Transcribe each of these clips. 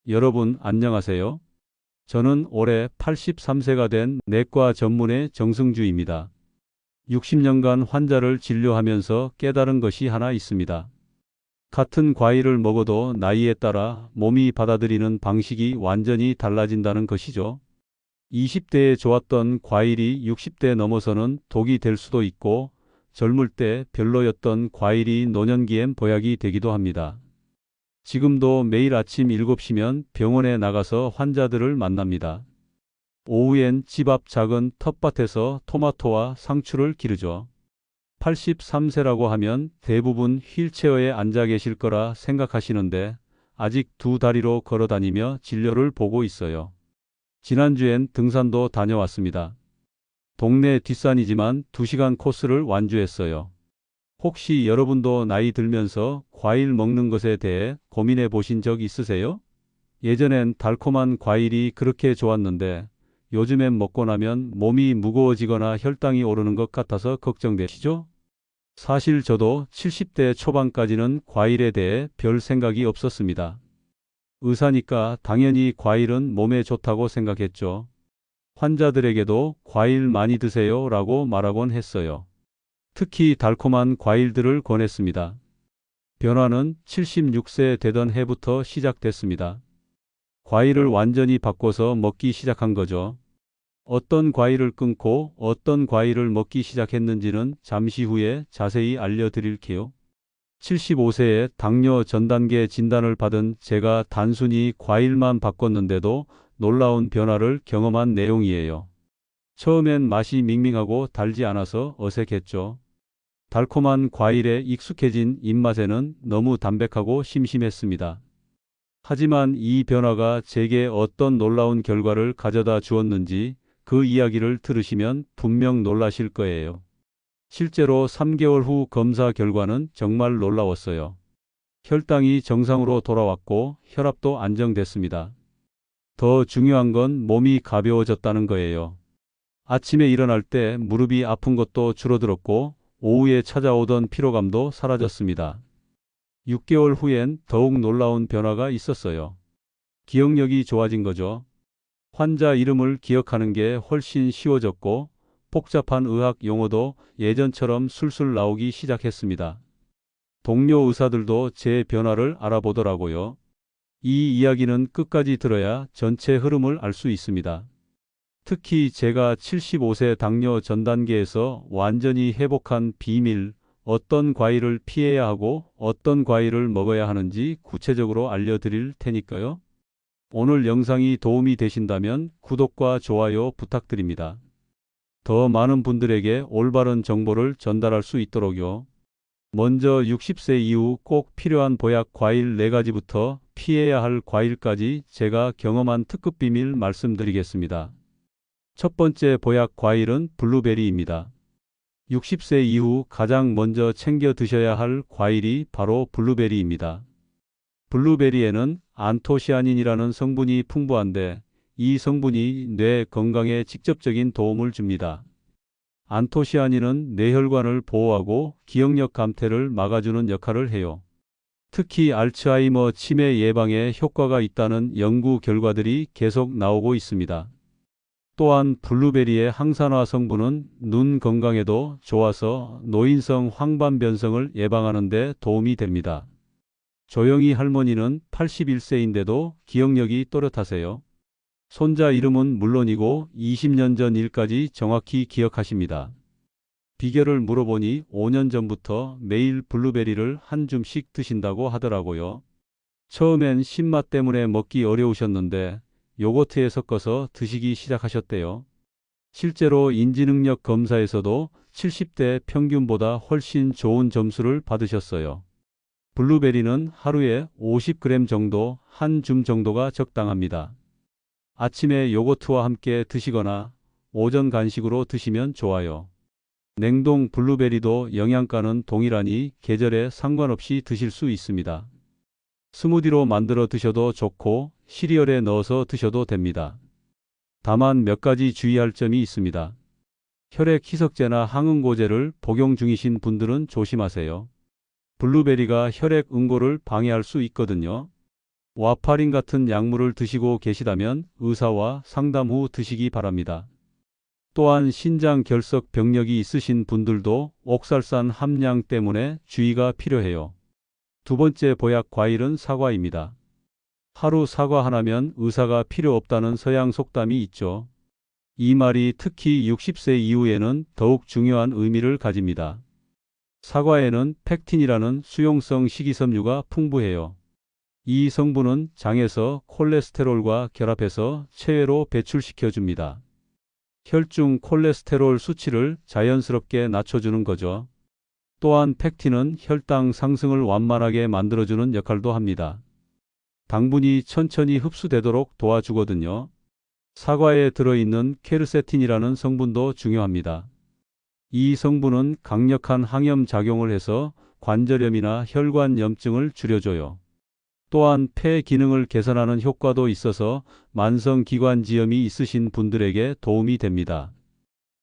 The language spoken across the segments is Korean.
여러분 안녕하세요. 저는 올해 83세가 된 내과 전문의 정승주입니다. 60년간 환자를 진료하면서 깨달은 것이 하나 있습니다. 같은 과일을 먹어도 나이에 따라 몸이 받아들이는 방식이 완전히 달라진다는 것이죠. 20대에 좋았던 과일이 60대 넘어서는 독이 될 수도 있고, 젊을 때 별로였던 과일이 노년기엔 보약이 되기도 합니다. 지금도 매일 아침 7시면 병원에 나가서 환자들을 만납니다. 오후엔 집 앞 작은 텃밭에서 토마토와 상추를 기르죠. 83세라고 하면 대부분 휠체어에 앉아 계실 거라 생각하시는데 아직 두 다리로 걸어 다니며 진료를 보고 있어요. 지난주엔 등산도 다녀왔습니다. 동네 뒷산이지만 2시간 코스를 완주했어요. 혹시 여러분도 나이 들면서 과일 먹는 것에 대해 고민해 보신 적 있으세요? 예전엔 달콤한 과일이 그렇게 좋았는데 요즘엔 먹고 나면 몸이 무거워지거나 혈당이 오르는 것 같아서 걱정되시죠? 사실 저도 70대 초반까지는 과일에 대해 별 생각이 없었습니다. 의사니까 당연히 과일은 몸에 좋다고 생각했죠. 환자들에게도 과일 많이 드세요 라고 말하곤 했어요. 특히 달콤한 과일들을 권했습니다. 변화는 76세 되던 해부터 시작됐습니다. 과일을 완전히 바꿔서 먹기 시작한 거죠. 어떤 과일을 끊고 어떤 과일을 먹기 시작했는지는 잠시 후에 자세히 알려드릴게요. 75세에 당뇨 전 단계 진단을 받은 제가 단순히 과일만 바꿨는데도 놀라운 변화를 경험한 내용이에요. 처음엔 맛이 밍밍하고 달지 않아서 어색했죠. 달콤한 과일에 익숙해진 입맛에는 너무 담백하고 심심했습니다. 하지만 이 변화가 제게 어떤 놀라운 결과를 가져다 주었는지 그 이야기를 들으시면 분명 놀라실 거예요. 실제로 3개월 후 검사 결과는 정말 놀라웠어요. 혈당이 정상으로 돌아왔고 혈압도 안정됐습니다. 더 중요한 건 몸이 가벼워졌다는 거예요. 아침에 일어날 때 무릎이 아픈 것도 줄어들었고 오후에 찾아오던 피로감도 사라졌습니다. 6개월 후엔 더욱 놀라운 변화가 있었어요. 기억력이 좋아진 거죠. 환자 이름을 기억하는 게 훨씬 쉬워졌고 복잡한 의학 용어도 예전처럼 술술 나오기 시작했습니다. 동료 의사들도 제 변화를 알아보더라고요. 이 이야기는 끝까지 들어야 전체 흐름을 알 수 있습니다. 특히 제가 75세 당뇨 전 단계에서 완전히 회복한 비밀, 어떤 과일을 피해야 하고 어떤 과일을 먹어야 하는지 구체적으로 알려드릴 테니까요. 오늘 영상이 도움이 되신다면 구독과 좋아요 부탁드립니다. 더 많은 분들에게 올바른 정보를 전달할 수 있도록요. 먼저 60세 이후 꼭 필요한 보약 과일 4가지부터 피해야 할 과일까지 제가 경험한 특급 비밀 말씀드리겠습니다. 첫 번째 보약 과일은 블루베리입니다. 60세 이후 가장 먼저 챙겨 드셔야 할 과일이 바로 블루베리입니다. 블루베리에는 안토시아닌이라는 성분이 풍부한데 이 성분이 뇌 건강에 직접적인 도움을 줍니다. 안토시아닌은 뇌혈관을 보호하고 기억력 감퇴를 막아주는 역할을 해요. 특히 알츠하이머 치매 예방에 효과가 있다는 연구 결과들이 계속 나오고 있습니다. 또한 블루베리의 항산화 성분은 눈 건강에도 좋아서 노인성 황반변성을 예방하는 데 도움이 됩니다. 조영희 할머니는 81세인데도 기억력이 또렷하세요. 손자 이름은 물론이고 20년 전 일까지 정확히 기억하십니다. 비결을 물어보니 5년 전부터 매일 블루베리를 한 줌씩 드신다고 하더라고요. 처음엔 신맛 때문에 먹기 어려우셨는데 요거트에 섞어서 드시기 시작하셨대요. 실제로 인지능력 검사에서도 70대 평균보다 훨씬 좋은 점수를 받으셨어요. 블루베리는 하루에 50g 정도, 한 줌 정도가 적당합니다. 아침에 요거트와 함께 드시거나 오전 간식으로 드시면 좋아요. 냉동 블루베리도 영양가는 동일하니 계절에 상관없이 드실 수 있습니다. 스무디로 만들어 드셔도 좋고 시리얼에 넣어서 드셔도 됩니다. 다만 몇 가지 주의할 점이 있습니다. 혈액 희석제나 항응고제를 복용 중이신 분들은 조심하세요. 블루베리가 혈액 응고를 방해할 수 있거든요. 와파린 같은 약물을 드시고 계시다면 의사와 상담 후 드시기 바랍니다. 또한 신장 결석 병력이 있으신 분들도 옥살산 함량 때문에 주의가 필요해요. 두 번째 보약 과일은 사과입니다. 하루 사과 하나면 의사가 필요 없다는 서양 속담이 있죠. 이 말이 특히 60세 이후에는 더욱 중요한 의미를 가집니다. 사과에는 펙틴이라는 수용성 식이섬유가 풍부해요. 이 성분은 장에서 콜레스테롤과 결합해서 체외로 배출시켜 줍니다. 혈중 콜레스테롤 수치를 자연스럽게 낮춰주는 거죠. 또한 펙틴은 혈당 상승을 완만하게 만들어주는 역할도 합니다. 당분이 천천히 흡수되도록 도와주거든요. 사과에 들어있는 퀘르세틴이라는 성분도 중요합니다. 이 성분은 강력한 항염 작용을 해서 관절염이나 혈관염증을 줄여줘요. 또한 폐 기능을 개선하는 효과도 있어서 만성기관지염이 있으신 분들에게 도움이 됩니다.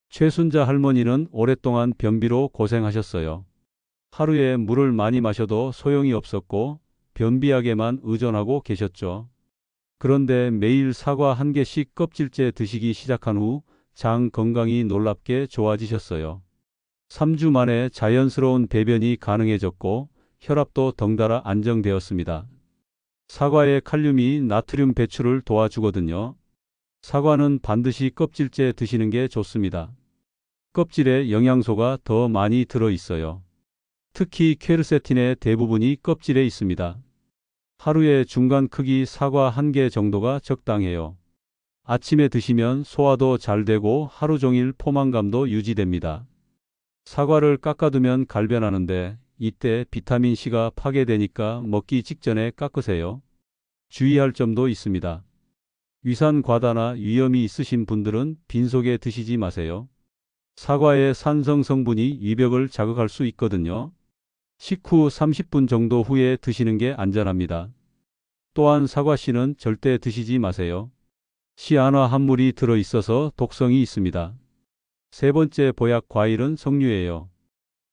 최순자 할머니는 오랫동안 변비로 고생하셨어요. 하루에 물을 많이 마셔도 소용이 없었고 변비약에만 의존하고 계셨죠. 그런데 매일 사과 한 개씩 껍질째 드시기 시작한 후 장 건강이 놀랍게 좋아지셨어요. 3주 만에 자연스러운 배변이 가능해졌고 혈압도 덩달아 안정되었습니다. 사과의 칼륨이 나트륨 배출을 도와주거든요. 사과는 반드시 껍질째 드시는 게 좋습니다. 껍질에 영양소가 더 많이 들어 있어요. 특히 퀘르세틴의 대부분이 껍질에 있습니다. 하루에 중간 크기 사과 한 개 정도가 적당해요. 아침에 드시면 소화도 잘 되고 하루 종일 포만감도 유지됩니다. 사과를 깎아두면 갈변하는데 이때 비타민C가 파괴되니까 먹기 직전에 깎으세요. 주의할 점도 있습니다. 위산 과다나 위염이 있으신 분들은 빈속에 드시지 마세요. 사과의 산성 성분이 위벽을 자극할 수 있거든요. 식후 30분 정도 후에 드시는 게 안전합니다. 또한 사과씨는 절대 드시지 마세요. 씨 안화 함물이 들어있어서 독성이 있습니다. 세 번째 보약 과일은 석류예요.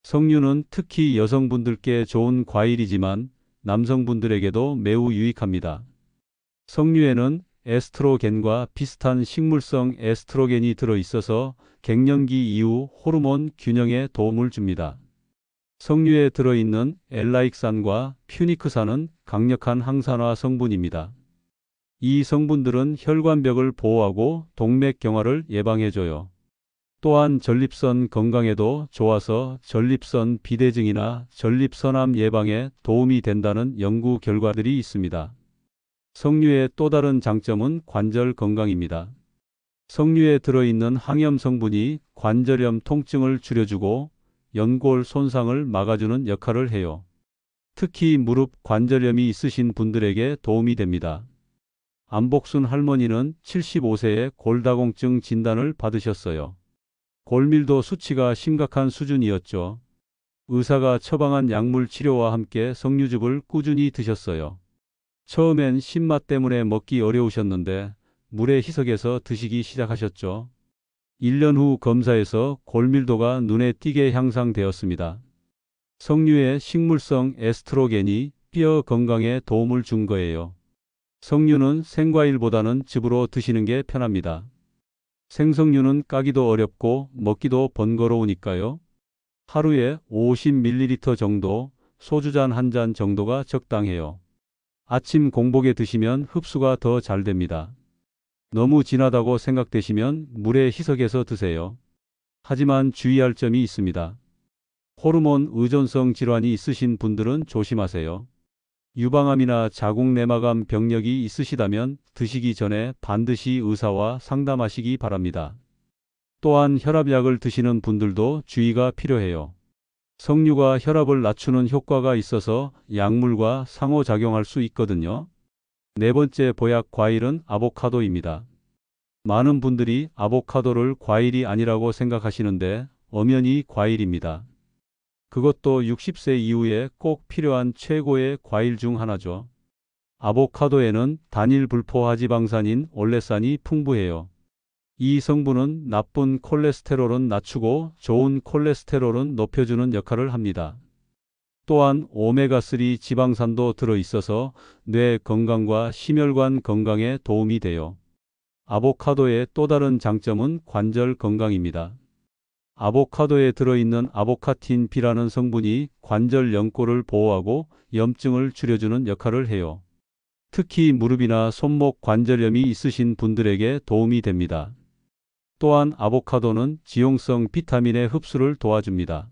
석류는 특히 여성분들께 좋은 과일이지만 남성분들에게도 매우 유익합니다. 석류에는 에스트로겐과 비슷한 식물성 에스트로겐이 들어있어서 갱년기 이후 호르몬 균형에 도움을 줍니다. 석류에 들어있는 엘라익산과 퓨니크산은 강력한 항산화 성분입니다. 이 성분들은 혈관벽을 보호하고 동맥경화를 예방해줘요. 또한 전립선 건강에도 좋아서 전립선 비대증이나 전립선암 예방에 도움이 된다는 연구 결과들이 있습니다. 석류의 또 다른 장점은 관절 건강입니다. 석류에 들어있는 항염 성분이 관절염 통증을 줄여주고 연골 손상을 막아주는 역할을 해요. 특히 무릎 관절염이 있으신 분들에게 도움이 됩니다. 안복순 할머니는 75세에 골다공증 진단을 받으셨어요. 골밀도 수치가 심각한 수준이었죠. 의사가 처방한 약물 치료와 함께 석류즙을 꾸준히 드셨어요. 처음엔 신맛 때문에 먹기 어려우셨는데 물에 희석해서 드시기 시작하셨죠. 1년 후 검사에서 골밀도가 눈에 띄게 향상되었습니다. 석류의 식물성 에스트로겐이 뼈 건강에 도움을 준 거예요. 석류는 생과일보다는 즙으로 드시는 게 편합니다. 생석류는 까기도 어렵고 먹기도 번거로우니까요. 하루에 50ml 정도, 소주잔 한 잔 정도가 적당해요. 아침 공복에 드시면 흡수가 더 잘 됩니다. 너무 진하다고 생각되시면 물에 희석해서 드세요. 하지만 주의할 점이 있습니다. 호르몬 의존성 질환이 있으신 분들은 조심하세요. 유방암이나 자궁내막암 병력이 있으시다면 드시기 전에 반드시 의사와 상담하시기 바랍니다. 또한 혈압약을 드시는 분들도 주의가 필요해요. 석류가 혈압을 낮추는 효과가 있어서 약물과 상호작용할 수 있거든요. 네 번째 보약 과일은 아보카도입니다. 많은 분들이 아보카도를 과일이 아니라고 생각하시는데 엄연히 과일입니다. 그것도 60세 이후에 꼭 필요한 최고의 과일 중 하나죠. 아보카도에는 단일 불포화지방산인 올레산이 풍부해요. 이 성분은 나쁜 콜레스테롤은 낮추고 좋은 콜레스테롤은 높여주는 역할을 합니다. 또한 오메가3 지방산도 들어있어서 뇌 건강과 심혈관 건강에 도움이 돼요. 아보카도의 또 다른 장점은 관절 건강입니다. 아보카도에 들어있는 아보카틴 B라는 성분이 관절 연골을 보호하고 염증을 줄여주는 역할을 해요. 특히 무릎이나 손목 관절염이 있으신 분들에게 도움이 됩니다. 또한 아보카도는 지용성 비타민의 흡수를 도와줍니다.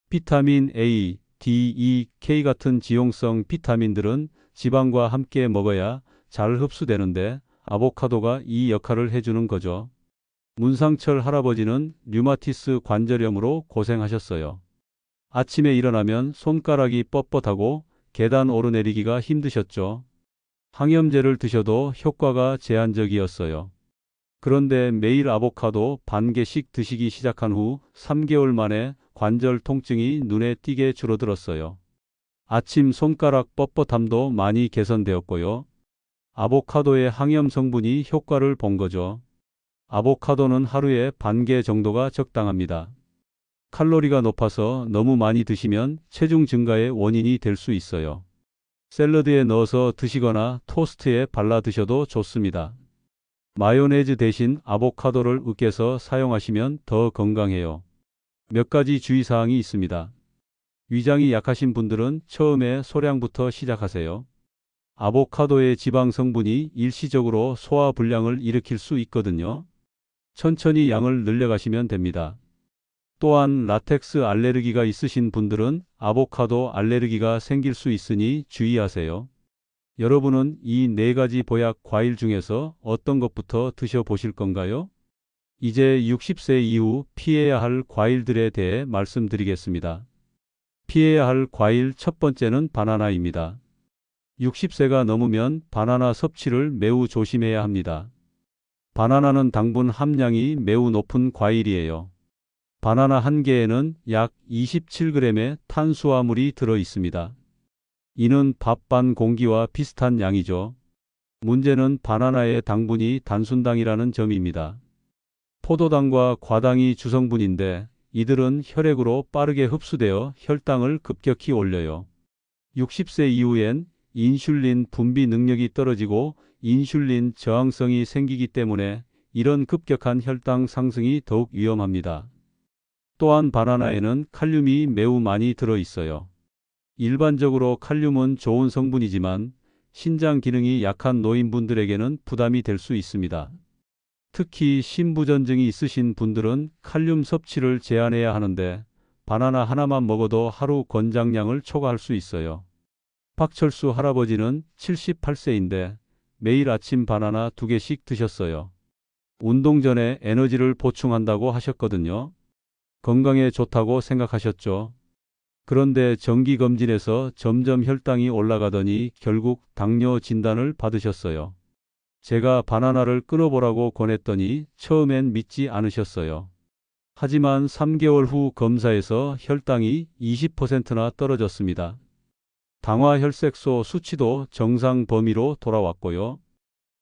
비타민 A, D, E, K 같은 지용성 비타민들은 지방과 함께 먹어야 잘 흡수되는데 아보카도가 이 역할을 해주는 거죠. 문상철 할아버지는 류마티스 관절염으로 고생하셨어요. 아침에 일어나면 손가락이 뻣뻣하고 계단 오르내리기가 힘드셨죠. 항염제를 드셔도 효과가 제한적이었어요. 그런데 매일 아보카도 반 개씩 드시기 시작한 후 3개월 만에 관절 통증이 눈에 띄게 줄어들었어요. 아침 손가락 뻣뻣함도 많이 개선되었고요. 아보카도의 항염 성분이 효과를 본 거죠. 아보카도는 하루에 반 개 정도가 적당합니다. 칼로리가 높아서 너무 많이 드시면 체중 증가의 원인이 될 수 있어요. 샐러드에 넣어서 드시거나 토스트에 발라 드셔도 좋습니다. 마요네즈 대신 아보카도를 으깨서 사용하시면 더 건강해요. 몇 가지 주의사항이 있습니다. 위장이 약하신 분들은 처음에 소량부터 시작하세요. 아보카도의 지방 성분이 일시적으로 소화불량을 일으킬 수 있거든요. 천천히 양을 늘려가시면 됩니다. 또한 라텍스 알레르기가 있으신 분들은 아보카도 알레르기가 생길 수 있으니 주의하세요. 여러분은 이 네 가지 보약 과일 중에서 어떤 것부터 드셔보실 건가요? 이제 60세 이후 피해야 할 과일들에 대해 말씀드리겠습니다. 피해야 할 과일 첫 번째는 바나나입니다. 60세가 넘으면 바나나 섭취를 매우 조심해야 합니다. 바나나는 당분 함량이 매우 높은 과일이에요. 바나나 한 개에는 약 27g의 탄수화물이 들어 있습니다. 이는 밥 반 공기와 비슷한 양이죠. 문제는 바나나의 당분이 단순당이라는 점입니다. 포도당과 과당이 주성분인데 이들은 혈액으로 빠르게 흡수되어 혈당을 급격히 올려요. 60세 이후엔 인슐린 분비 능력이 떨어지고 인슐린 저항성이 생기기 때문에 이런 급격한 혈당 상승이 더욱 위험합니다. 또한 바나나에는 칼륨이 매우 많이 들어 있어요. 일반적으로 칼륨은 좋은 성분이지만 신장 기능이 약한 노인분들에게는 부담이 될 수 있습니다. 특히 신부전증이 있으신 분들은 칼륨 섭취를 제한해야 하는데 바나나 하나만 먹어도 하루 권장량을 초과할 수 있어요. 박철수 할아버지는 78세인데 매일 아침 바나나 2개씩 드셨어요. 운동 전에 에너지를 보충한다고 하셨거든요. 건강에 좋다고 생각하셨죠. 그런데 정기검진에서 점점 혈당이 올라가더니 결국 당뇨 진단을 받으셨어요. 제가 바나나를 끊어보라고 권했더니 처음엔 믿지 않으셨어요. 하지만 3개월 후 검사에서 혈당이 20%나 떨어졌습니다. 당화혈색소 수치도 정상 범위로 돌아왔고요.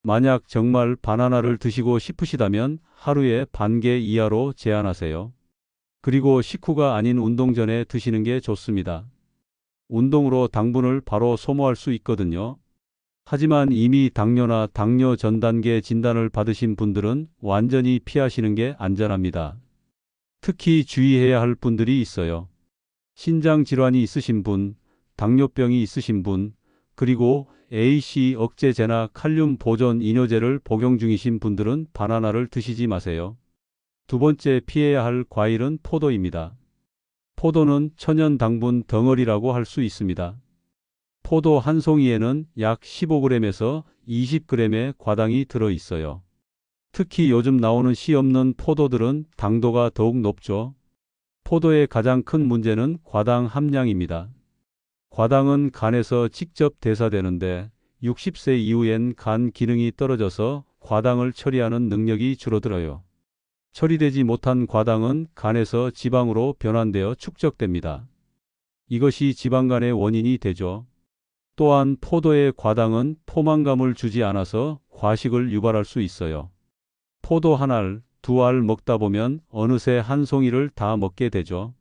만약 정말 바나나를 드시고 싶으시다면 하루에 반 개 이하로 제한하세요. 그리고 식후가 아닌 운동 전에 드시는 게 좋습니다. 운동으로 당분을 바로 소모할 수 있거든요. 하지만 이미 당뇨나 당뇨 전 단계 진단을 받으신 분들은 완전히 피하시는 게 안전합니다. 특히 주의해야 할 분들이 있어요. 신장 질환이 있으신 분, 당뇨병이 있으신 분, 그리고 AC 억제제나 칼륨 보존 이뇨제를 복용 중이신 분들은 바나나를 드시지 마세요. 두 번째 피해야 할 과일은 포도입니다. 포도는 천연 당분 덩어리라고 할 수 있습니다. 포도 한 송이에는 약 15g에서 20g의 과당이 들어 있어요. 특히 요즘 나오는 씨 없는 포도들은 당도가 더욱 높죠. 포도의 가장 큰 문제는 과당 함량입니다. 과당은 간에서 직접 대사되는데 60세 이후엔 간 기능이 떨어져서 과당을 처리하는 능력이 줄어들어요. 처리되지 못한 과당은 간에서 지방으로 변환되어 축적됩니다. 이것이 지방간의 원인이 되죠. 또한 포도의 과당은 포만감을 주지 않아서 과식을 유발할 수 있어요. 포도 한 알, 두 알 먹다 보면 어느새 한 송이를 다 먹게 되죠.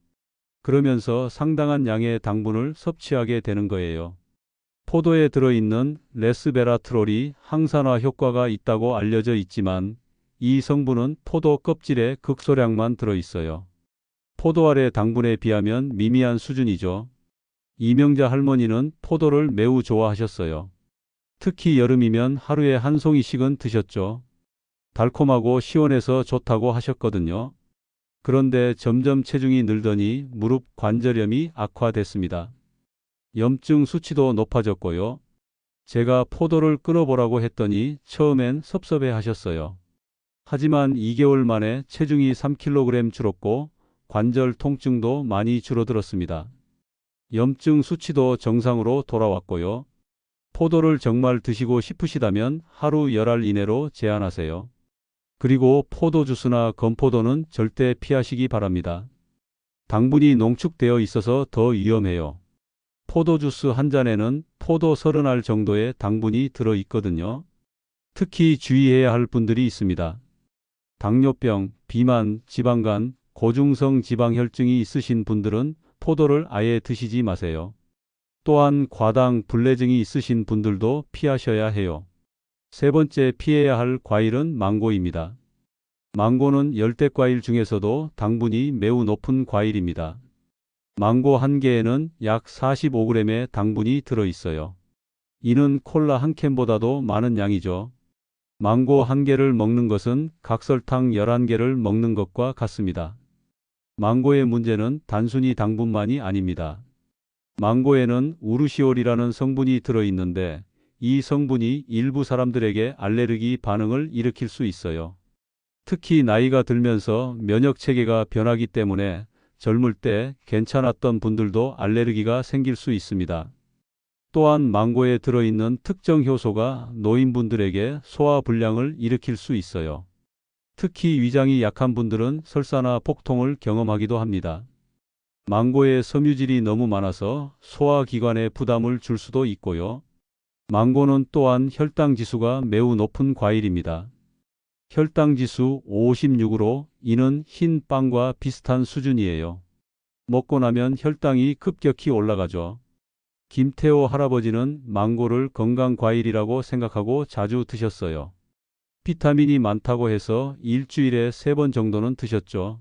그러면서 상당한 양의 당분을 섭취하게 되는 거예요. 포도에 들어있는 레스베라트롤이 항산화 효과가 있다고 알려져 있지만 이 성분은 포도 껍질에 극소량만 들어있어요. 포도알의 당분에 비하면 미미한 수준이죠. 이명자 할머니는 포도를 매우 좋아하셨어요. 특히 여름이면 하루에 한 송이씩은 드셨죠. 달콤하고 시원해서 좋다고 하셨거든요. 그런데 점점 체중이 늘더니 무릎 관절염이 악화됐습니다. 염증 수치도 높아졌고요. 제가 포도를 끊어보라고 했더니 처음엔 섭섭해 하셨어요. 하지만 2개월 만에 체중이 3kg 줄었고 관절 통증도 많이 줄어들었습니다. 염증 수치도 정상으로 돌아왔고요. 포도를 정말 드시고 싶으시다면 하루 열알 이내로 제한하세요. 그리고 포도 주스나 건포도는 절대 피하시기 바랍니다. 당분이 농축되어 있어서 더 위험해요. 포도 주스 한 잔에는 포도 30알 정도의 당분이 들어 있거든요. 특히 주의해야 할 분들이 있습니다. 당뇨병, 비만, 지방간, 고중성 지방혈증이 있으신 분들은 포도를 아예 드시지 마세요. 또한 과당, 불내증이 있으신 분들도 피하셔야 해요. 세 번째 피해야 할 과일은 망고입니다. 망고는 열대과일 중에서도 당분이 매우 높은 과일입니다. 망고 한 개에는 약 45g의 당분이 들어있어요. 이는 콜라 한 캔보다도 많은 양이죠. 망고 한 개를 먹는 것은 각설탕 11개를 먹는 것과 같습니다. 망고의 문제는 단순히 당분만이 아닙니다. 망고에는 우르시올이라는 성분이 들어있는데 이 성분이 일부 사람들에게 알레르기 반응을 일으킬 수 있어요. 특히 나이가 들면서 면역 체계가 변하기 때문에 젊을 때 괜찮았던 분들도 알레르기가 생길 수 있습니다. 또한 망고에 들어있는 특정 효소가 노인분들에게 소화불량을 일으킬 수 있어요. 특히 위장이 약한 분들은 설사나 복통을 경험하기도 합니다. 망고에 섬유질이 너무 많아서 소화기관에 부담을 줄 수도 있고요. 망고는 또한 혈당 지수가 매우 높은 과일입니다. 혈당 지수 56으로 이는 흰 빵과 비슷한 수준이에요. 먹고 나면 혈당이 급격히 올라가죠. 김태호 할아버지는 망고를 건강과일이라고 생각하고 자주 드셨어요. 비타민이 많다고 해서 일주일에 3번 정도는 드셨죠.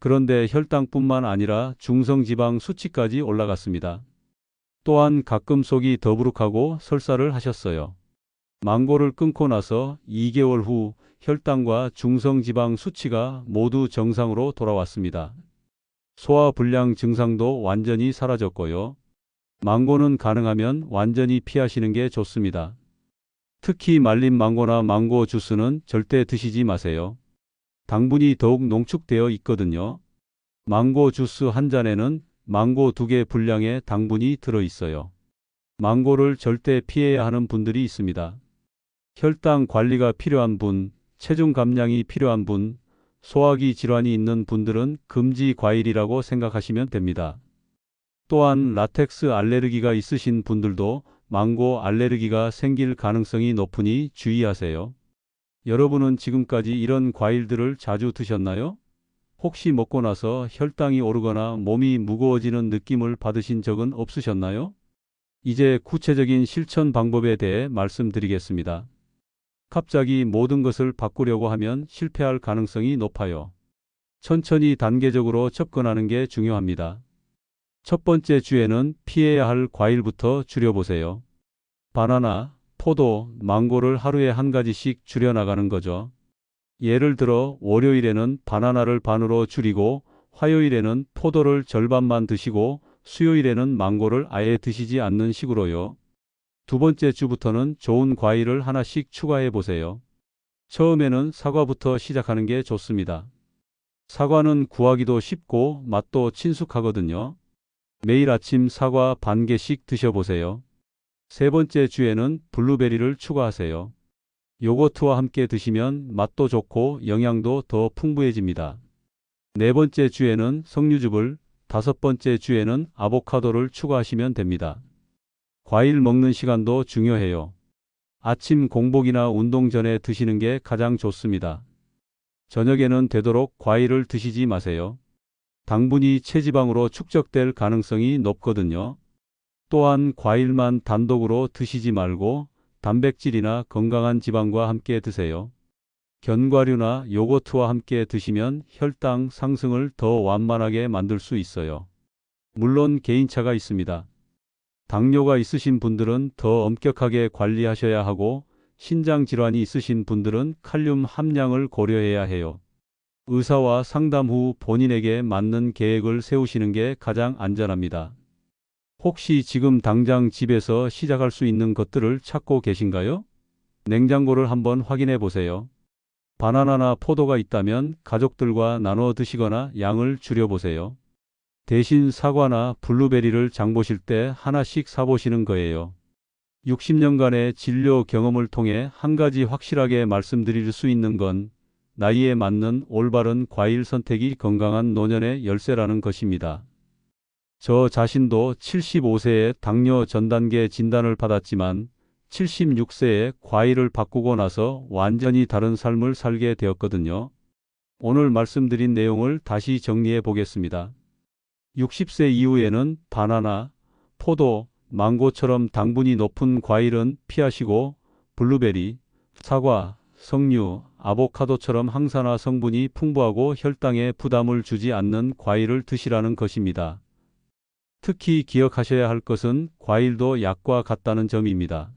그런데 혈당뿐만 아니라 중성지방 수치까지 올라갔습니다. 또한 가끔 속이 더부룩하고 설사를 하셨어요. 망고를 끊고 나서 2개월 후 혈당과 중성지방 수치가 모두 정상으로 돌아왔습니다. 소화불량 증상도 완전히 사라졌고요. 망고는 가능하면 완전히 피하시는 게 좋습니다. 특히 말린 망고나 망고 주스는 절대 드시지 마세요. 당분이 더욱 농축되어 있거든요. 망고 주스 한 잔에는 망고 2개 분량의 당분이 들어 있어요. 망고를 절대 피해야 하는 분들이 있습니다. 혈당 관리가 필요한 분, 체중 감량이 필요한 분, 소화기 질환이 있는 분들은 금지 과일이라고 생각하시면 됩니다. 또한 라텍스 알레르기가 있으신 분들도 망고 알레르기가 생길 가능성이 높으니 주의하세요. 여러분은 지금까지 이런 과일들을 자주 드셨나요? 혹시 먹고 나서 혈당이 오르거나 몸이 무거워지는 느낌을 받으신 적은 없으셨나요? 이제 구체적인 실천 방법에 대해 말씀드리겠습니다. 갑자기 모든 것을 바꾸려고 하면 실패할 가능성이 높아요. 천천히 단계적으로 접근하는 게 중요합니다. 첫 번째 주에는 피해야 할 과일부터 줄여보세요. 바나나, 포도, 망고를 하루에 한 가지씩 줄여나가는 거죠. 예를 들어 월요일에는 바나나를 반으로 줄이고 화요일에는 포도를 절반만 드시고 수요일에는 망고를 아예 드시지 않는 식으로요. 두 번째 주부터는 좋은 과일을 하나씩 추가해 보세요. 처음에는 사과부터 시작하는 게 좋습니다. 사과는 구하기도 쉽고 맛도 친숙하거든요. 매일 아침 사과 반 개씩 드셔보세요. 세 번째 주에는 블루베리를 추가하세요. 요거트와 함께 드시면 맛도 좋고 영양도 더 풍부해집니다. 네 번째 주에는 석류즙을, 다섯 번째 주에는 아보카도를 추가하시면 됩니다. 과일 먹는 시간도 중요해요. 아침 공복이나 운동 전에 드시는 게 가장 좋습니다. 저녁에는 되도록 과일을 드시지 마세요. 당분이 체지방으로 축적될 가능성이 높거든요. 또한 과일만 단독으로 드시지 말고 단백질이나 건강한 지방과 함께 드세요. 견과류나 요거트와 함께 드시면 혈당 상승을 더 완만하게 만들 수 있어요. 물론 개인차가 있습니다. 당뇨가 있으신 분들은 더 엄격하게 관리하셔야 하고 신장 질환이 있으신 분들은 칼륨 함량을 고려해야 해요. 의사와 상담 후 본인에게 맞는 계획을 세우시는 게 가장 안전합니다. 혹시 지금 당장 집에서 시작할 수 있는 것들을 찾고 계신가요? 냉장고를 한번 확인해 보세요. 바나나나 포도가 있다면 가족들과 나눠 드시거나 양을 줄여보세요. 대신 사과나 블루베리를 장 보실 때 하나씩 사보시는 거예요. 60년간의 진료 경험을 통해 한 가지 확실하게 말씀드릴 수 있는 건 나이에 맞는 올바른 과일 선택이 건강한 노년의 열쇠라는 것입니다. 저 자신도 75세에 당뇨 전 단계 진단을 받았지만 76세에 과일을 바꾸고 나서 완전히 다른 삶을 살게 되었거든요. 오늘 말씀드린 내용을 다시 정리해 보겠습니다. 60세 이후에는 바나나, 포도, 망고처럼 당분이 높은 과일은 피하시고 블루베리, 사과, 석류, 아보카도처럼 항산화 성분이 풍부하고 혈당에 부담을 주지 않는 과일을 드시라는 것입니다. 특히 기억하셔야 할 것은 과일도 약과 같다는 점입니다.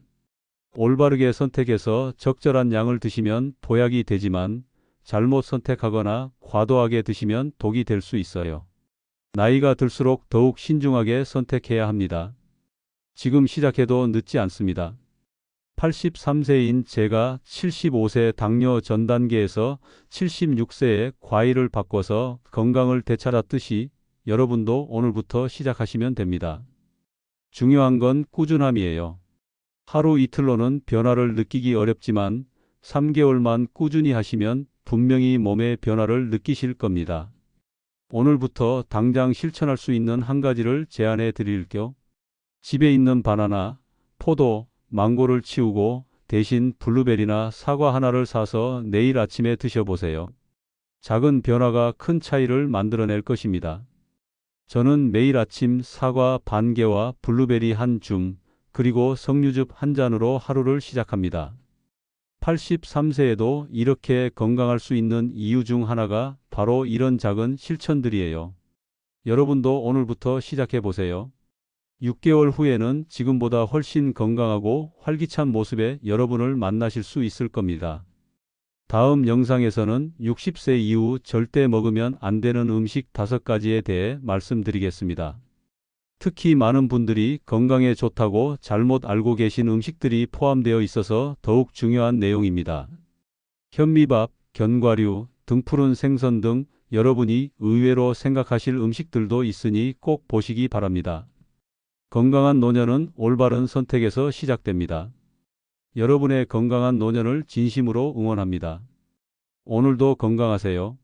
올바르게 선택해서 적절한 양을 드시면 보약이 되지만 잘못 선택하거나 과도하게 드시면 독이 될 수 있어요. 나이가 들수록 더욱 신중하게 선택해야 합니다. 지금 시작해도 늦지 않습니다. 83세인 제가 75세 당뇨 전 단계에서 76세에 과일을 바꿔서 건강을 되찾았듯이 여러분도 오늘부터 시작하시면 됩니다. 중요한 건 꾸준함이에요. 하루 이틀로는 변화를 느끼기 어렵지만 3개월만 꾸준히 하시면 분명히 몸의 변화를 느끼실 겁니다. 오늘부터 당장 실천할 수 있는 한 가지를 제안해 드릴게요. 집에 있는 바나나, 포도, 망고를 치우고 대신 블루베리나 사과 하나를 사서 내일 아침에 드셔보세요. 작은 변화가 큰 차이를 만들어낼 것입니다. 저는 매일 아침 사과 반 개와 블루베리 한 줌, 그리고 석류즙 한 잔으로 하루를 시작합니다. 83세에도 이렇게 건강할 수 있는 이유 중 하나가 바로 이런 작은 실천들이에요. 여러분도 오늘부터 시작해 보세요. 6개월 후에는 지금보다 훨씬 건강하고 활기찬 모습의 여러분을 만나실 수 있을 겁니다. 다음 영상에서는 60세 이후 절대 먹으면 안 되는 음식 5가지에 대해 말씀드리겠습니다. 특히 많은 분들이 건강에 좋다고 잘못 알고 계신 음식들이 포함되어 있어서 더욱 중요한 내용입니다. 현미밥, 견과류, 등푸른 생선 등 여러분이 의외로 생각하실 음식들도 있으니 꼭 보시기 바랍니다. 건강한 노년은 올바른 선택에서 시작됩니다. 여러분의 건강한 노년을 진심으로 응원합니다. 오늘도 건강하세요.